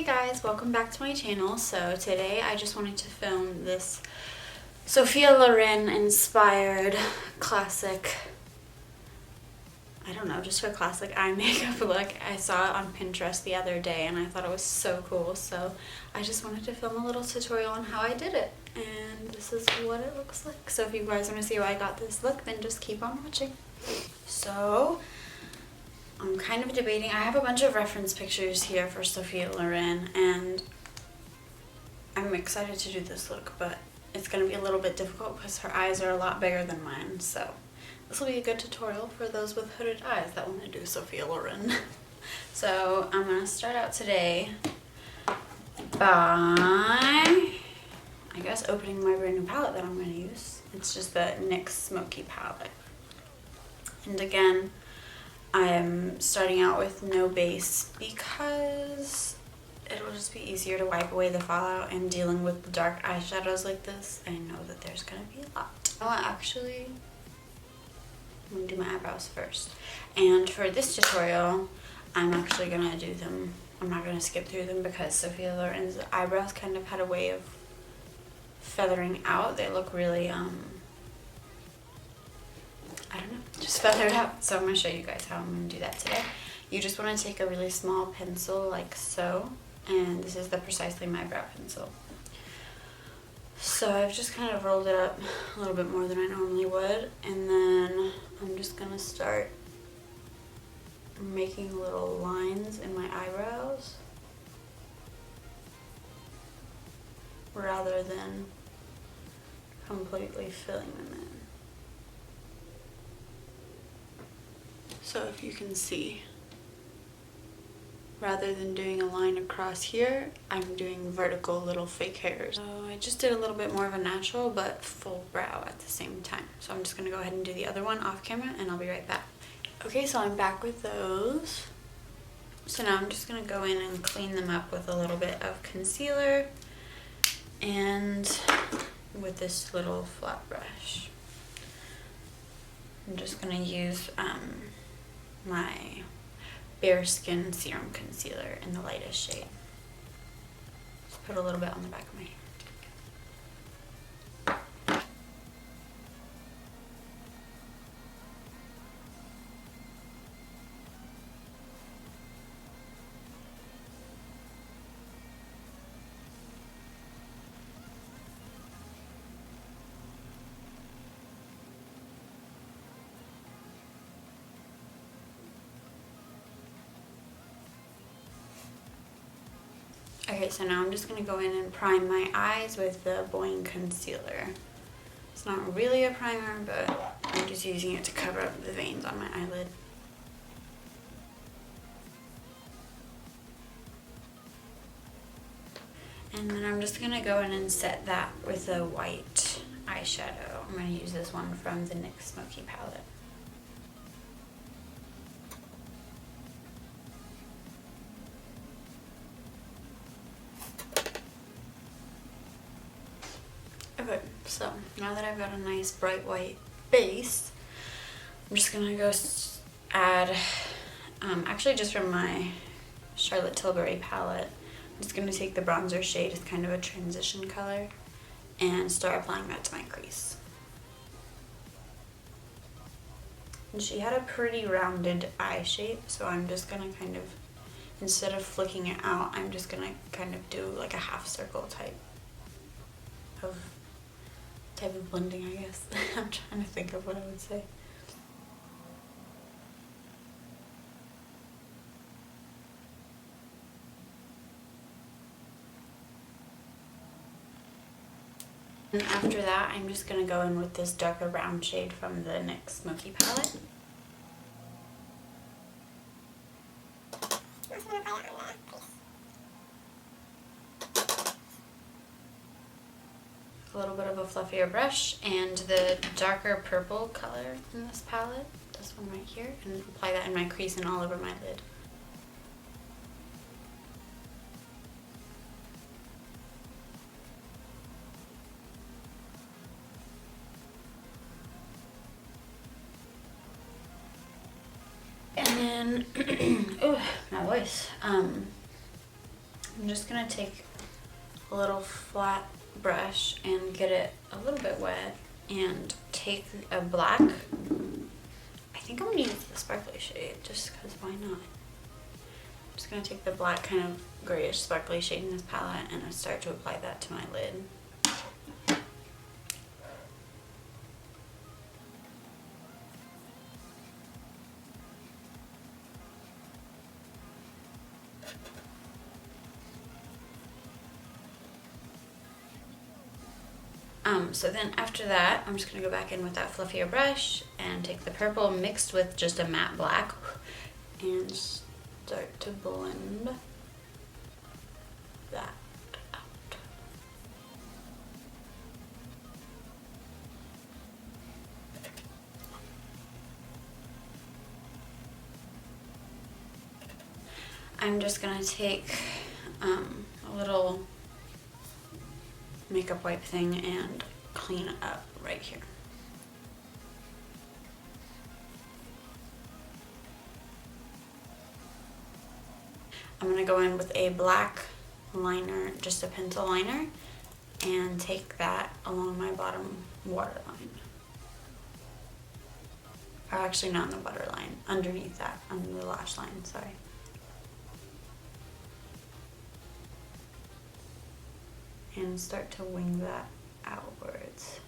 Hey guys, welcome back to my channel. So today I just wanted to film this Sophia Loren inspired classic, I don't know, just her classic eye makeup look. I saw it on Pinterest the other day and I thought it was so cool, so I just wanted to film a little tutorial on how I did it, and this is what it looks like. So if you guys want to see how I got this look, then just keep on watching. So I'm kind of debating. I have a bunch of reference pictures here for Sophia Loren and I'm excited to do this look, but it's going to be a little bit difficult because her eyes are a lot bigger than mine. So this will be a good tutorial for those with hooded eyes that want to do Sophia Loren. So I'm going to start out today by, I guess, opening my brand new palette that I'm going to use. It's just the NYX Smokey palette. And again, I am starting out with no base because it'll just be easier to wipe away the fallout, and dealing with the dark eyeshadows like this, I know that there's going to be a lot. Oh, actually, I'm going to do my eyebrows first. And for this tutorial, I'm actually going to do them. I'm not going to skip through them because Sophia Loren's eyebrows kind of had a way of feathering out. They look really, I don't know, just feathered out. So I'm going to show you guys how I'm going to do that today. You just want to take a really small pencil like so, and this is the Precisely My Brow pencil. So I've just kind of rolled it up a little bit more than I normally would, and then I'm just going to start making little lines in my eyebrows rather than completely filling them in. So if you can see, rather than doing a line across here, I'm doing vertical little fake hairs. So I just did a little bit more of a natural but full brow at the same time. So I'm just going to go ahead and do the other one off camera and I'll be right back. Okay, so I'm back with those. So now I'm just going to go in and clean them up with a little bit of concealer and with this little flat brush. I'm just going to use my BareSkin Serum Concealer in the lightest shade. Just put a little bit on the back of my hair. Okay, so now I'm just going to go in and prime my eyes with the Boi-ing concealer. It's not really a primer, but I'm just using it to cover up the veins on my eyelid. And then I'm just going to go in and set that with a white eyeshadow. I'm going to use this one from the NYX Smokey palette. Okay, so now that I've got a nice bright white base, I'm just gonna go add, actually just from my Charlotte Tilbury palette, I'm just gonna take the bronzer shade as kind of a transition color and start applying that to my crease. And she had a pretty rounded eye shape, so I'm just gonna kind of, instead of flicking it out, I'm just gonna kind of do like a half circle type of blending, I guess. I'm trying to think of what I would say. And after that, I'm just going to go in with this darker brown shade from the NYX Smokey palette. A little bit of a fluffier brush and the darker purple color in this palette, this one right here, and apply that in my crease and all over my lid. And then, oh, my voice. I'm just gonna take a little flat brush and get it a little bit wet and take a black. I think I'm gonna use the sparkly shade just because why not? I'm just gonna take the black kind of grayish sparkly shade in this palette and I start to apply that to my lid. So then after that, I'm just gonna go back in with that fluffier brush and take the purple mixed with just a matte black and start to blend that out. I'm just gonna take a little makeup wipe thing and clean up right here. I'm gonna go in with a black liner, just a pencil liner, and take that along my bottom waterline. Or actually not on the waterline, underneath that, under the lash line, sorry. And start to wing that outwards.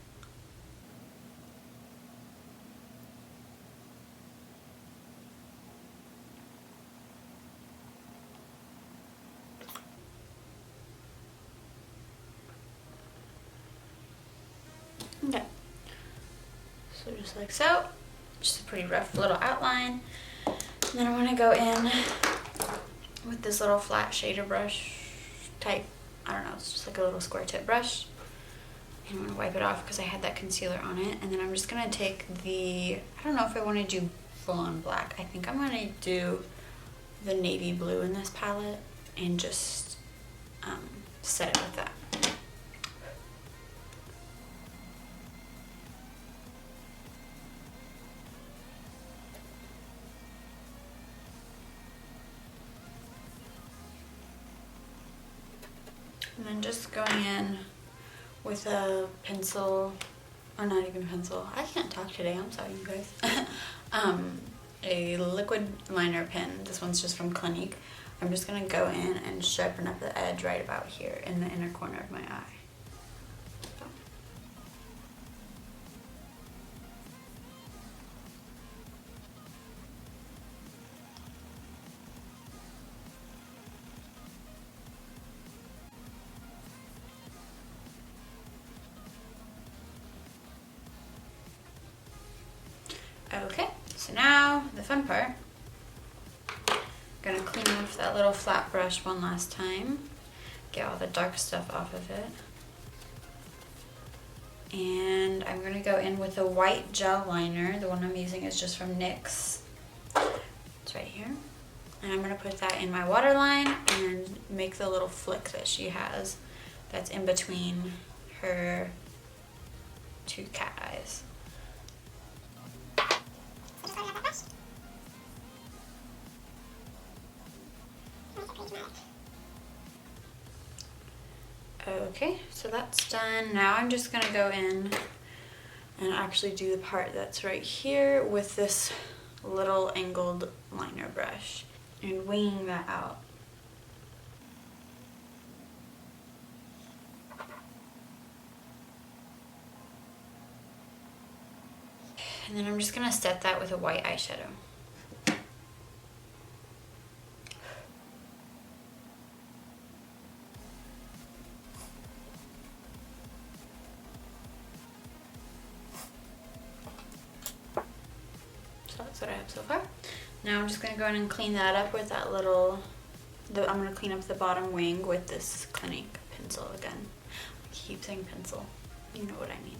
Okay, so just like so, just a pretty rough little outline. And then I'm gonna go in with this little flat shader brush type, I don't know, it's just like a little square tip brush. And I'm gonna wipe it off because I had that concealer on it. And then I'm just gonna take the, I don't know if I wanna do full on black. I think I'm gonna do the navy blue in this palette and just set it with that. And then just going in with a pencil, or not even pencil, I can't talk today, I'm sorry you guys. A liquid liner pen, this one's just from Clinique. I'm just gonna go in and sharpen up the edge right about here in the inner corner of my eye. Okay, so now the fun part. Gonna clean off that little flat brush one last time. Get all the dark stuff off of it. And I'm gonna go in with a white gel liner. The one I'm using is just from NYX. It's right here. And I'm gonna put that in my waterline and make the little flick that she has that's in between her two cat eyes. Okay, so that's done. Now I'm just gonna go in and actually do the part that's right here with this little angled liner brush and winging that out. And then I'm just gonna set that with a white eyeshadow. So that's what I have so far. Now I'm just gonna go in and clean that up with that little, I'm gonna clean up the bottom wing with this Clinique pencil again. I keep saying pencil, you know what I mean.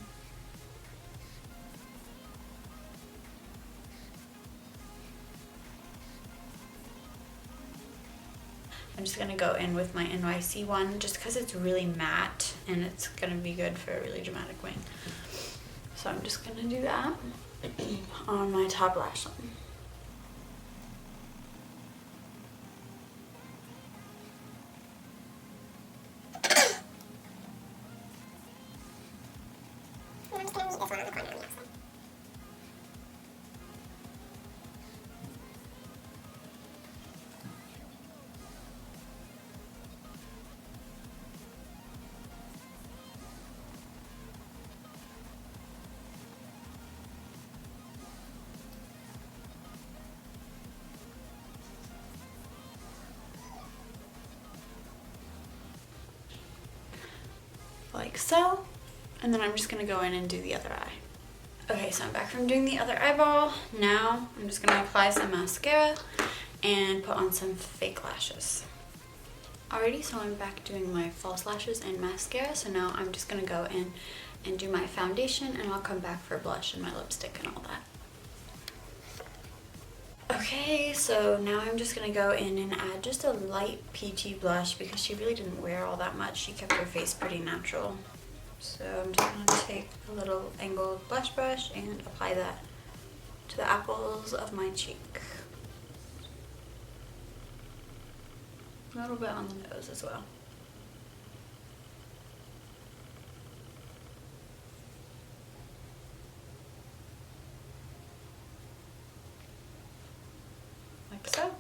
I'm just gonna go in with my NYX one just because it's really matte and it's gonna be good for a really dramatic wing. So I'm just gonna do that on my top lash line. gonna meet this one on the corner on the outside. Like so, and then I'm just gonna go in and do the other eye. Okay, so I'm back from doing the other eyeball. Now I'm just gonna apply some mascara and put on some fake lashes. Alrighty, so I'm back doing my false lashes and mascara, so now I'm just gonna go in and do my foundation, and I'll come back for blush and my lipstick and all that. Okay, so now I'm just going to go in and add just a light peachy blush because she really didn't wear all that much. She kept her face pretty natural. So I'm just going to take a little angled blush brush and apply that to the apples of my cheek. A little bit on the nose as well. Like so.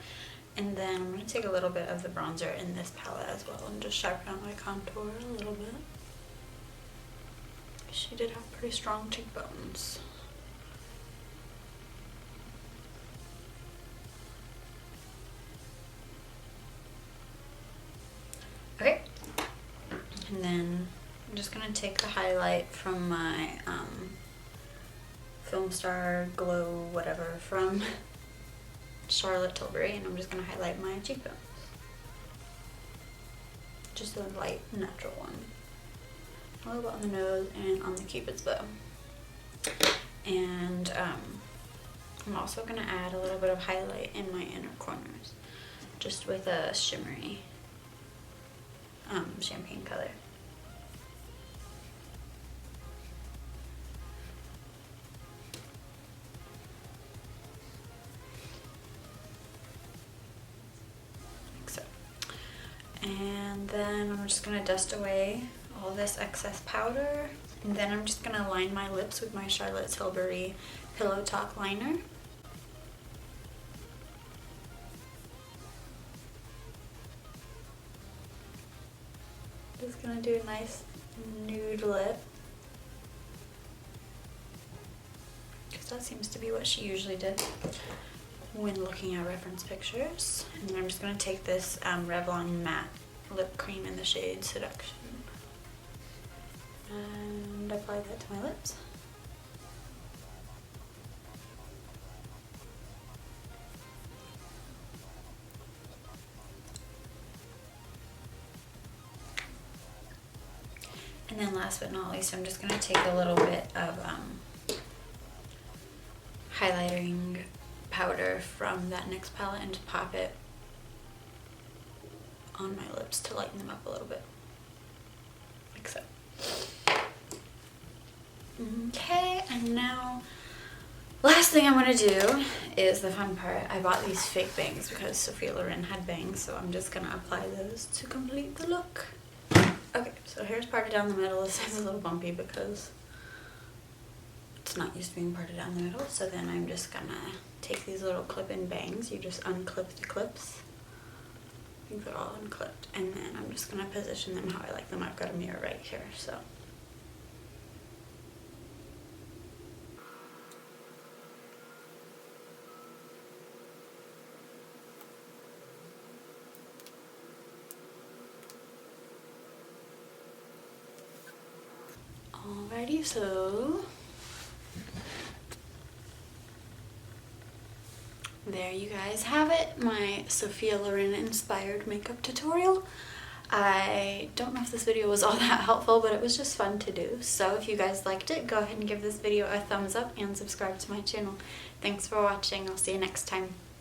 And then I'm going to take a little bit of the bronzer in this palette as well and just sharpen out my contour a little bit. She did have pretty strong cheekbones. Okay. And then I'm just going to take the highlight from my Filmstar Glow whatever from Charlotte Tilbury, and I'm just going to highlight my cheekbones. Just a light, natural one. A little bit on the nose and on the cupid's bow. And I'm also going to add a little bit of highlight in my inner corners, just with a shimmery champagne color. And then I'm just going to dust away all this excess powder. And then I'm just going to line my lips with my Charlotte Tilbury Pillow Talk liner. Just going to do a nice nude lip, because that seems to be what she usually did when looking at reference pictures. And then I'm just going to take this Revlon matte lip cream in the shade Seduction and apply that to my lips. And then last but not least, I'm just going to take a little bit of highlighting powder from that NYX palette and just pop it on my lips to lighten them up a little bit, like so. Okay, and now last thing I'm going to do is the fun part. I bought these fake bangs because Sophia Loren had bangs, so I'm just going to apply those to complete the look. Okay, so hair's parted down the middle. This is a little bumpy because it's not used to being parted down the middle. So then I'm just gonna take these little clip-in bangs. You just unclip the clips. I think they're all unclipped. And then I'm just gonna position them how I like them. I've got a mirror right here, so. Alrighty, so there you guys have it, my Sophia Loren inspired makeup tutorial. I don't know if this video was all that helpful, but it was just fun to do. So if you guys liked it, go ahead and give this video a thumbs up and subscribe to my channel. Thanks for watching. I'll see you next time.